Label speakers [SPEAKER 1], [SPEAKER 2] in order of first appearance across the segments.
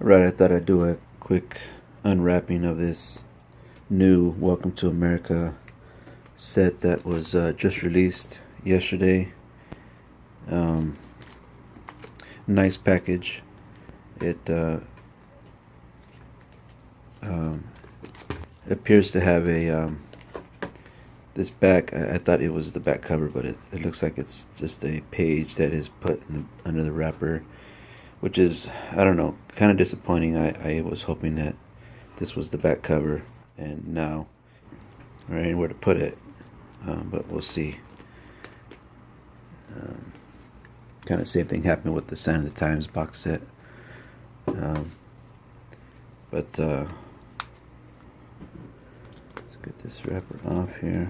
[SPEAKER 1] Right, I thought I'd do a quick unwrapping of this new Welcome to America set that was just released yesterday. Um, Nice package. It um, appears to have a this back. I thought it was the back cover, but it looks like it's just a page that is put under the wrapper, which is, I don't know, kind of disappointing. I was hoping that this was the back cover, and now I don't know where to put it, but we'll see. Um, Kind of same thing happened with the Sign of the Times box set. Um, but let's get this wrapper off here.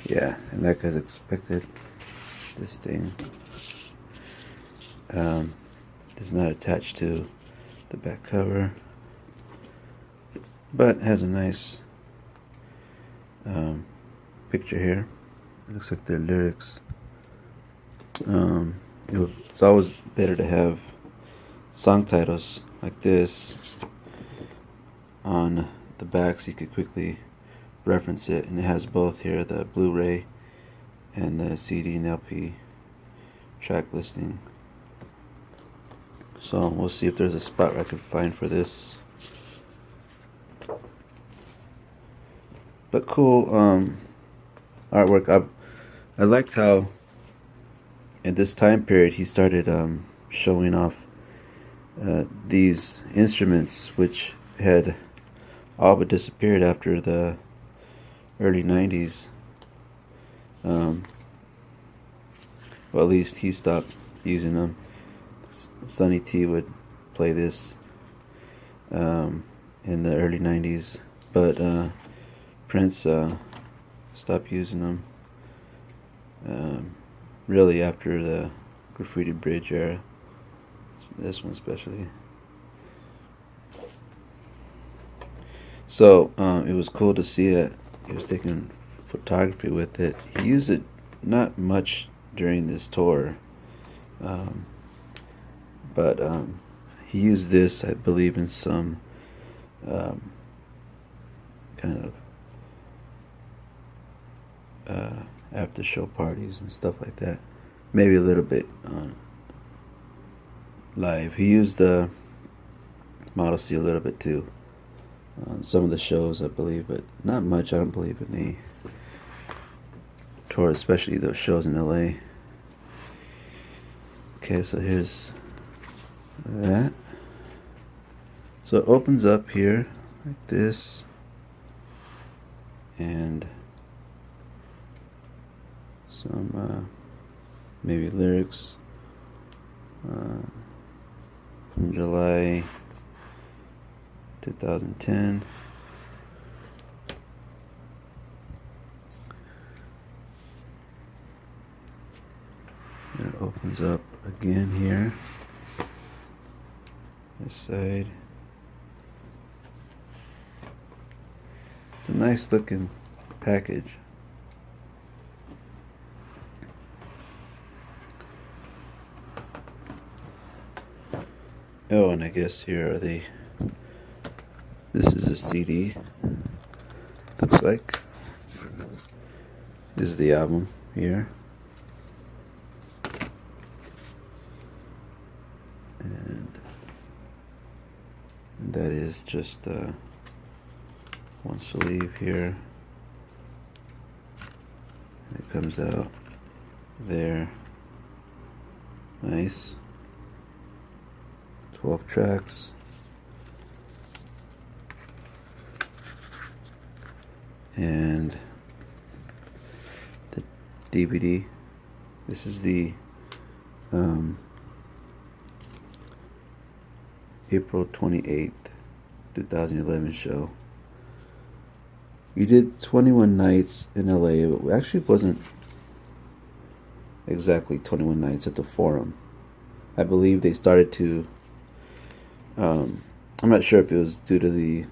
[SPEAKER 1] Yeah, and like as expected, this thing is not attached to the back cover, but has a nice picture here. It looks like they're lyrics. It's always better to have song titles like this on the back so you could quickly reference it, and it has both here, the Blu-ray and the CD and LP track listing. So we'll see if there's a spot where I can find for this. But cool artwork. I liked how in this time period he started showing off these instruments, which had all but disappeared after the early 90s. Well, at least he stopped using them. Sonny T would play this in the early 90s, but Prince stopped using them really after the Graffiti Bridge era. This one especially. So it was cool to see that he was taking photography with it. He used it not much during this tour, but he used this, I believe, in some kind of after show parties and stuff like that. Maybe a little bit live. He used the Model C a little bit too on some of the shows, I believe, but not much. I don't believe in the tour, especially those shows in LA. Okay, so here's that. So it opens up here like this, and some maybe lyrics from July 2010. And it opens up again here, this side. It's a nice looking package. Oh, and I guess here are the, this is a CD, looks like. This is the album here. And that is just one sleeve here. And it comes out there. Nice. 12 tracks. And the DVD. This is the April 28th, 2011 show. You did 21 nights in LA. It actually wasn't exactly 21 nights at the Forum. I believe they started to. I'm not sure if it was due to the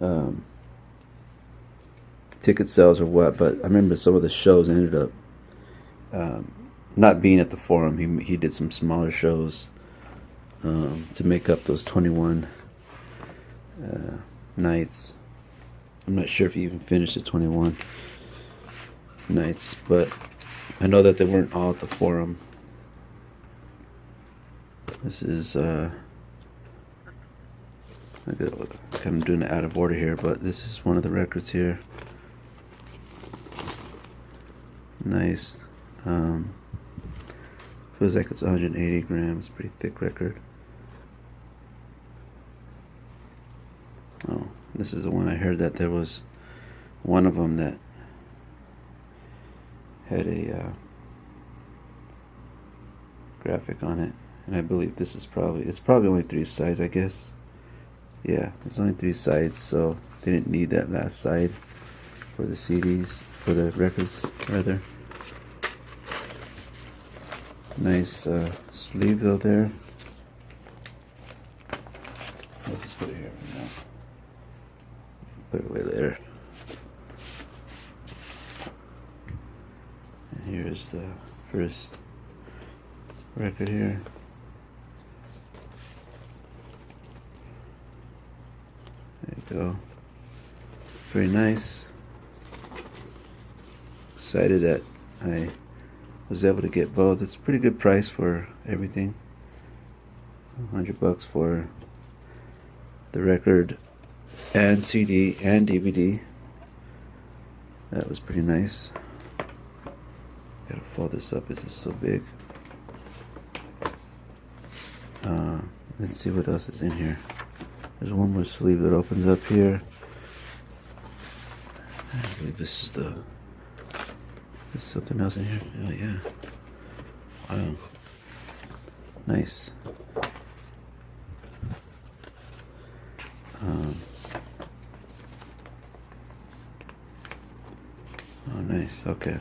[SPEAKER 1] um, ticket sales or what, but I remember some of the shows ended up um, not being at the Forum. He did some smaller shows to make up those 21 nights. I'm not sure if he even finished the 21 nights, but I know that they weren't all at the Forum. This is I'm kind of doing it out of order here, but this is one of the records here. Nice. Feels like it's 180 grams. Pretty thick record. Oh, this is the one I heard that there was one of them that had a graphic on it, and I believe this is it's probably only 3 sides, I guess. Yeah, it's only 3 sides, so they didn't need that last side for the CDs, for the records, rather. Nice sleeve though there. Let's just put it here for now. Put it away later. And here's the first record here. There you go. Very nice. Excited that I was able to get both. It's a pretty good price for everything. $100 for the record and CD and DVD. That was pretty nice. Gotta fold this up. This is so big. Let's see what else is in here. There's one more sleeve that opens up here. I believe this is there's something else in here. Oh yeah. Wow. Nice. Oh nice. Okay.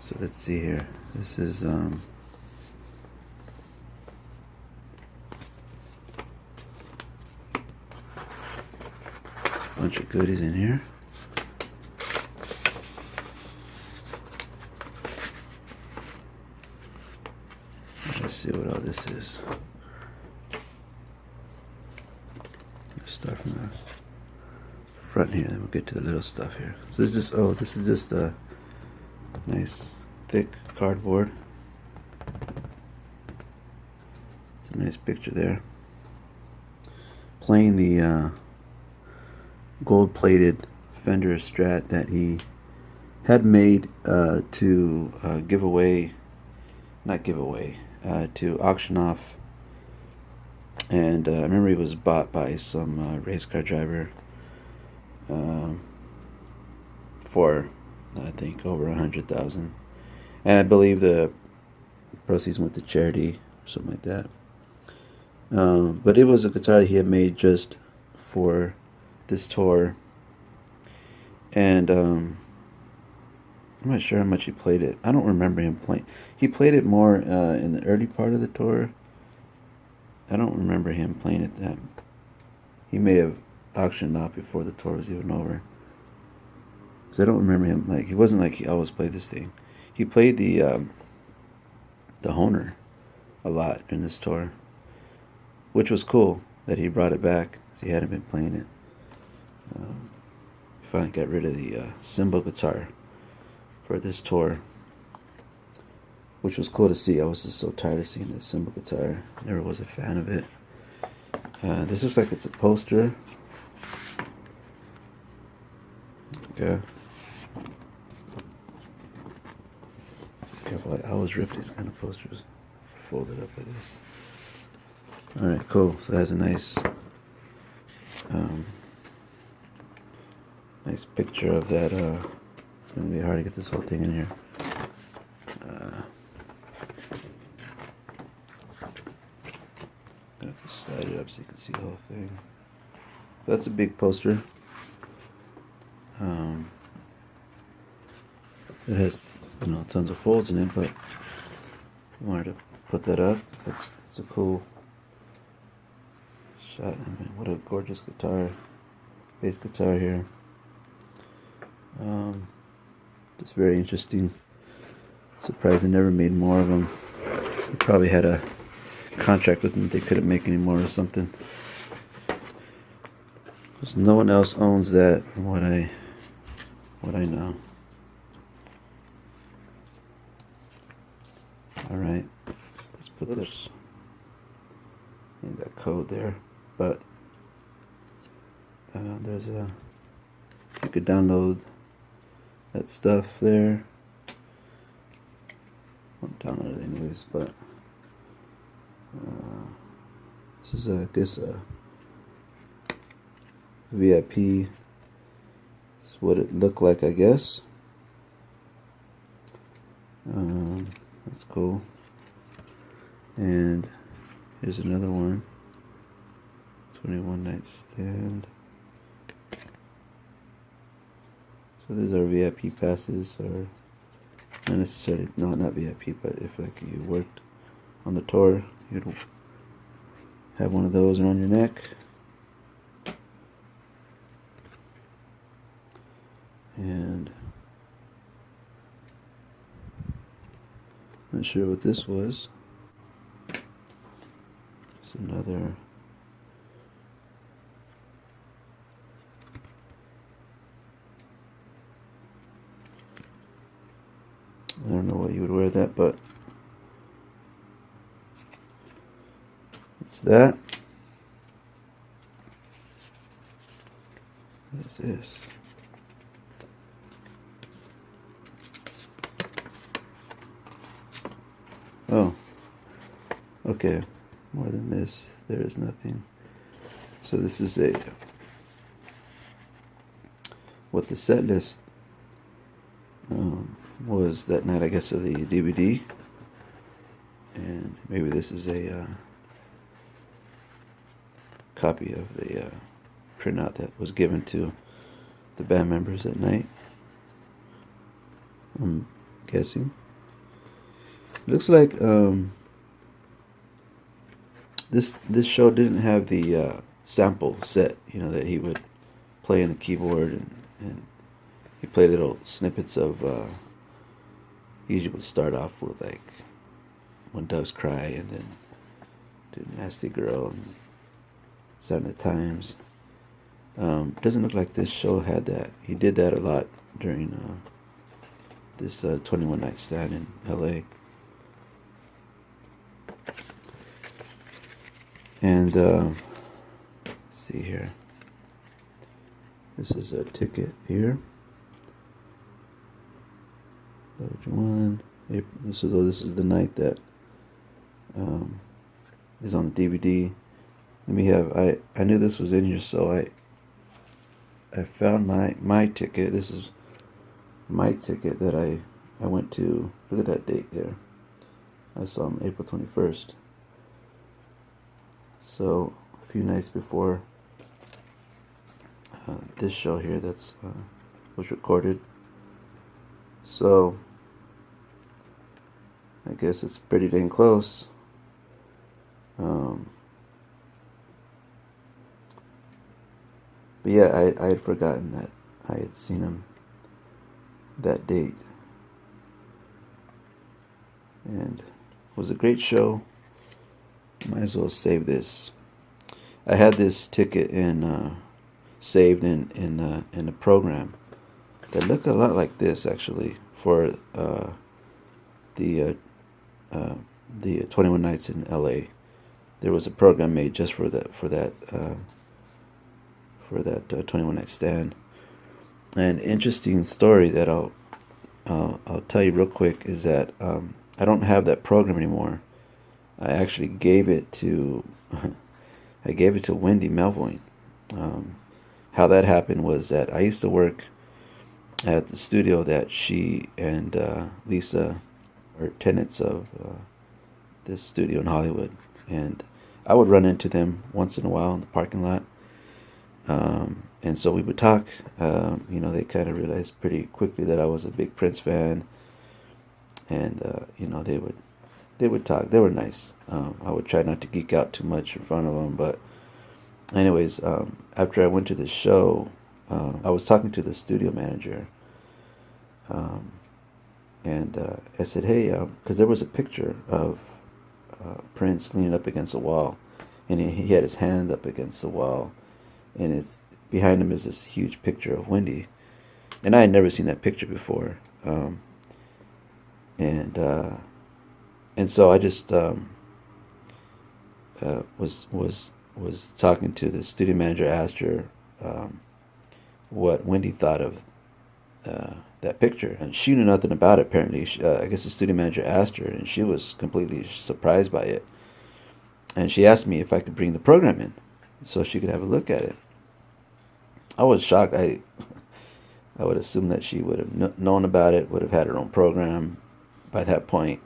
[SPEAKER 1] So let's see here. This is bunch of goodies in here. Let's see what all this is. Let's start from the front here, then we'll get to the little stuff here. So this is this is just a nice thick cardboard. It's a nice picture there. Playing the gold-plated Fender Strat that he had made to give away, not give away, to auction off. And I remember he was bought by some race car driver for, I think, over $100,000, and I believe the proceeds went to charity or something like that. But it was a guitar that he had made just for this tour, and I'm not sure how much he played it. I don't remember him playing. He played it more in the early part of the tour. I don't remember him playing it that. He may have auctioned off before the tour was even over. Cause I don't remember him, like, he wasn't like he always played this thing. He played the Honer a lot in this tour, which was cool that he brought it back. He hadn't been playing it. He finally got rid of the cymbal guitar for this tour, which was cool to see. I was just so tired of seeing the cymbal guitar. Never was a fan of it. This looks like it's a poster. Okay. Careful, I always rip these kind of posters. Fold it up like this. Alright, cool. So it has a nice nice picture of that. It's going to be hard to get this whole thing in here. Gonna have to slide it up so you can see the whole thing. That's a big poster. It has tons of folds in it, but I wanted to put that up. It's a cool shot. I mean, what a gorgeous guitar, bass guitar here. Just very interesting. Surprised they never made more of them. They probably had a contract with them; they couldn't make any more or something. Because no one else owns that, from what I know. All right, let's put this in that code there. But there's a, you could download that stuff there. I'll download it anyways, but this is I guess a VIP. That's what it looked like, I guess. That's cool. And here's another one. 21 Night Stand. So these are VIP passes, or not necessarily, no, not VIP, but if like you worked on the tour, you'd have one of those around your neck. And not sure what this was. It's another I don't know why you would wear that, but it's that. What is this? Oh, okay. More than this, there is nothing. So this is a what the set list was that night, I guess, of the DVD, and maybe this is a copy of the printout that was given to the band members that night, I'm guessing. It looks like this show didn't have the sample set, that he would play on the keyboard, and he played little snippets of he usually would start off with like When Doves Cry, and then do Nasty Girl and Sign of the Times. Doesn't look like this show had that. He did that a lot during this 21 Night Stand in LA. And let's see here. This is a ticket here. Page 1. This is the night that is on the DVD. Let me have. I knew this was in here, so I found my ticket. This is my ticket that I went to. Look at that date there. I saw him April 21st. So a few nights before this show here that's was recorded. So I guess it's pretty dang close. But yeah, I had forgotten that I had seen him that date. And it was a great show. Might as well save this. I had this ticket saved in a program that looked a lot like this, actually, for the 21 Nights in LA. There was a program made just for that 21 Night Stand. An interesting story that I'll tell you real quick is that I don't have that program anymore. I actually gave it to Wendy Melvoin. How that happened was that I used to work at the studio that she and Lisa are tenants of, this studio in Hollywood, and I would run into them once in a while in the parking lot, and so we would talk. They kind of realized pretty quickly that I was a big Prince fan, and they would talk. They were nice. I would try not to geek out too much in front of them, but anyways, after I went to the show, I was talking to the studio manager, um, and I said, "Hey," because there was a picture of Prince leaning up against a wall, and he had his hand up against the wall, and it's behind him is this huge picture of Wendy, and I had never seen that picture before, and and so I just was talking to the studio manager. Asked her what Wendy thought of that picture, and she knew nothing about it. Apparently, I guess the studio manager asked her, and she was completely surprised by it. And she asked me if I could bring the program in, so she could have a look at it. I was shocked. I would assume that she would have known about it, would have had her own program by that point,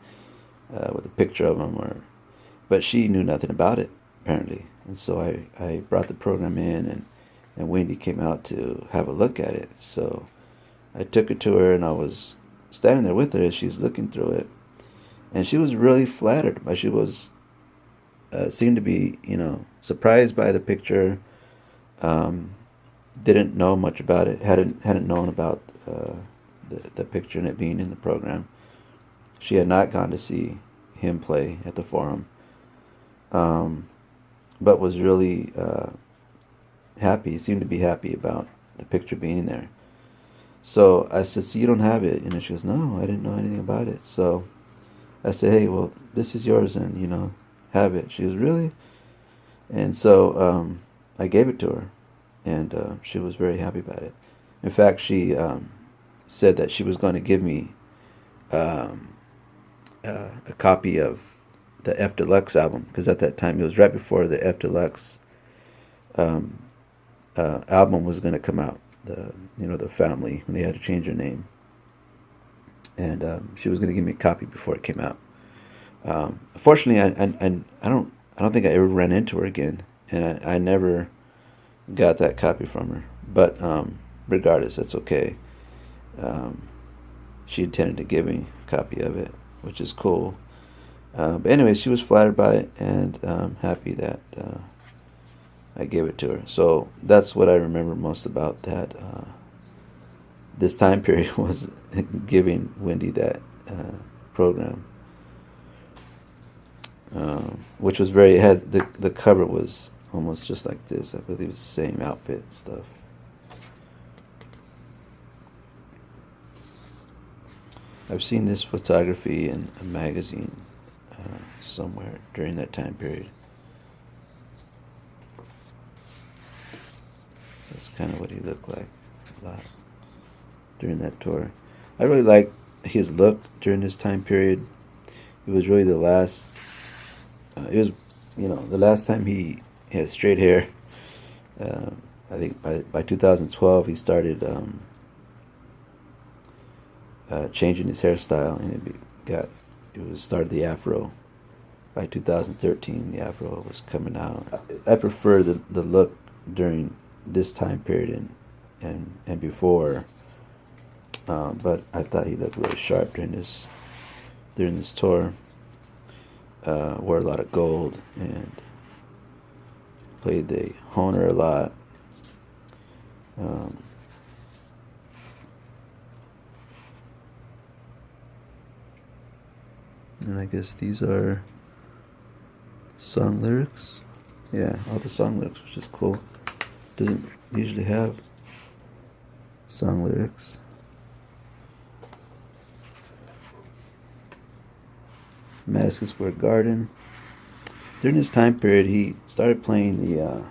[SPEAKER 1] with a picture of him, but she knew nothing about it apparently. And so I brought the program in, and Wendy came out to have a look at it. So I took it to her, and I was standing there with her as she's looking through it, and she was really flattered. But she was seemed to be, surprised by the picture. Didn't know much about it. Hadn't known about the picture and it being in the program. She had not gone to see him play at the Forum, but was really happy. Seemed to be happy about the picture being there. So I said, "So you don't have it?" And she goes, "No, I didn't know anything about it." So I said, "Hey, well, this is yours, and have it." She goes, "Really?" And so I gave it to her, and she was very happy about it. In fact, she said that she was going to give me a copy of the F Deluxe album, because at that time it was right before the F Deluxe album was going to come out. The family, when they had to change their name, and she was going to give me a copy before it came out. Fortunately, I don't think I ever ran into her again, and I never got that copy from her. But regardless, that's okay. She intended to give me a copy of it, which is cool. But anyway, she was flattered by it, and happy that I gave it to her. So that's what I remember most about that. This time period was giving Wendy that program, which was very. It had the cover was almost just like this. I believe it's the same outfit and stuff. I've seen this photography in a magazine somewhere during that time period. That's kind of what he looked like a lot during that tour. I really liked his look during this time period. It was really the last. It was, the last time he had straight hair. I think by 2012 he started changing his hairstyle, and it started the afro. By 2013, the afro was coming out. I prefer the look during this time period and before, but I thought he looked really sharp during this tour. Wore a lot of gold and played the Honer a lot. And I guess these are song lyrics. Yeah, all the song lyrics, which is cool. Doesn't usually have song lyrics. Madison Square Garden. During this time period, he started playing the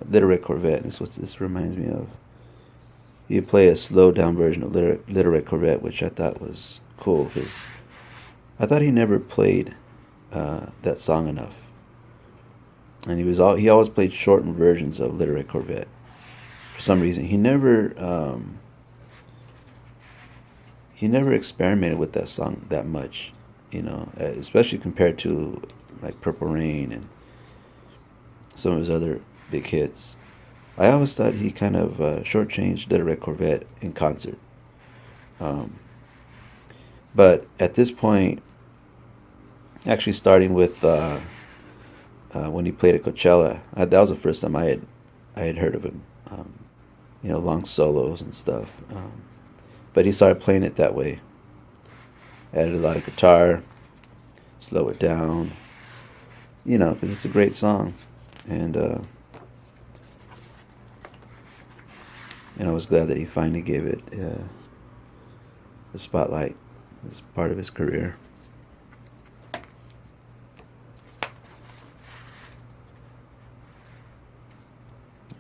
[SPEAKER 1] Little Red Corvette. That's what this reminds me of. He'd play a slowed down version of Little Red Corvette, which I thought was cool, because I thought he never played that song enough. And he always played shortened versions of Little Red Corvette. For some reason, he never experimented with that song that much, especially compared to like Purple Rain and some of his other big hits. I always thought he kind of shortchanged Little Red Corvette in concert. But at this point, actually starting with when he played at Coachella, that was the first time I had heard of him. Long solos and stuff. But he started playing it that way. Added a lot of guitar, slow it down, because it's a great song. And I was glad that he finally gave it the spotlight as part of his career.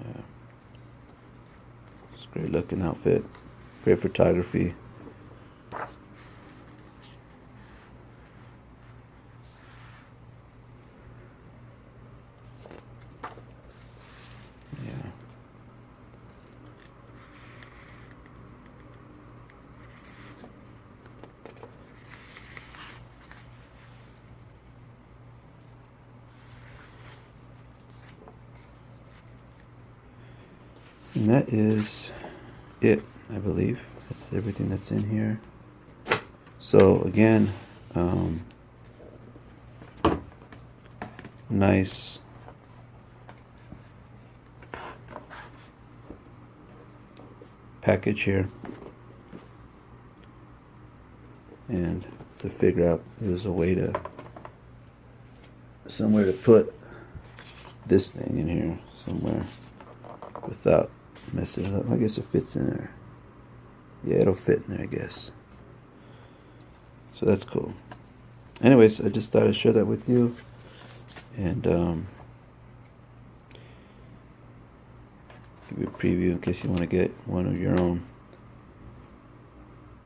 [SPEAKER 1] Yeah. It's a great looking outfit, great photography. Yeah. And that is it, I believe. That's everything that's in here. So again, nice package here. And to figure out there's a way to somewhere to put this thing in here somewhere without messing it up. I guess it fits in there. Yeah, it'll fit in there, I guess. So that's cool. Anyways, I just thought I'd share that with you. And give you a preview in case you want to get one of your own.